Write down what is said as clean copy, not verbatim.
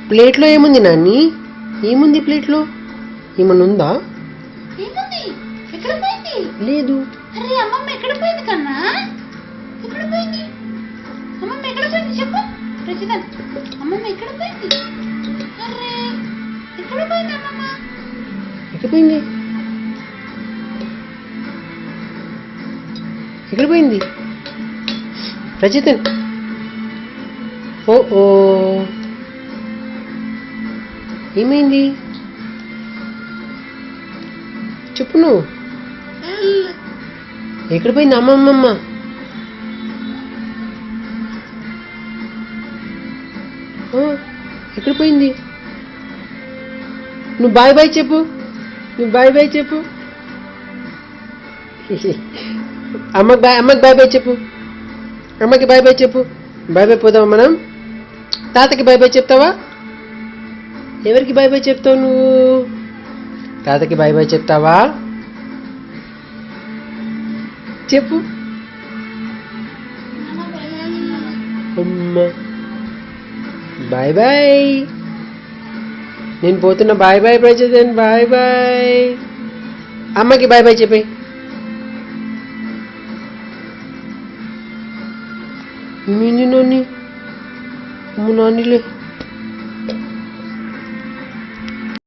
ప్లేట్లో ఏముంది నాన్ని? ఏముంది ప్లేట్లో? ఏమన్నా ఉందా? ఏముంది? ఎక్కడ పోయింది? లేదు. అరే అమ్మమ్మ ఎక్కడ పోయింది కన్నా? ఎక్కడ పోయింది? అమ్మమ్మ ఎక్కడ పోయింది చెప్పు ప్రసిద్ధన్. అమ్మమ్మ ఎక్కడ పోయింది? అరే ఎక్కడ పోయింది అమ్మమ్మ? ఎక్కడ పోయింది? ఎక్కడ పోయింది రజితన్? ఓ ఓ ఏమైంది చెప్పు నువ్వు. ఎక్కడ పోయింది అమ్మమ్మమ్మ? ఎక్కడ పోయింది? నువ్వు బాయ్ బాయ్ చెప్పు. నువ్వు బాయ్ బాయ్ చెప్పు. అమ్మకి బాయ్ బాయ్ చెప్పు. అమ్మకి బాయ్ బాయ్ చెప్పు. బాయ్ బాయ్ పోదామా మనం? తాతకి బాయ్ బాయ్ చెప్తావా? ఎవరికి బాయ్ బాయ్ చెప్తావు నువ్వు? తాతకి బాయ్ బాయ్ చెప్తావా? చెప్పు. అమ్మ బాయ్ బాయ్. నేను పోతున్నా. Bye bye present. Bye bye. అమ్మకి బాయ్ బాయ్ చెప్పే. ఏమైంది నాన్ని? అమ్మ నాన్నలే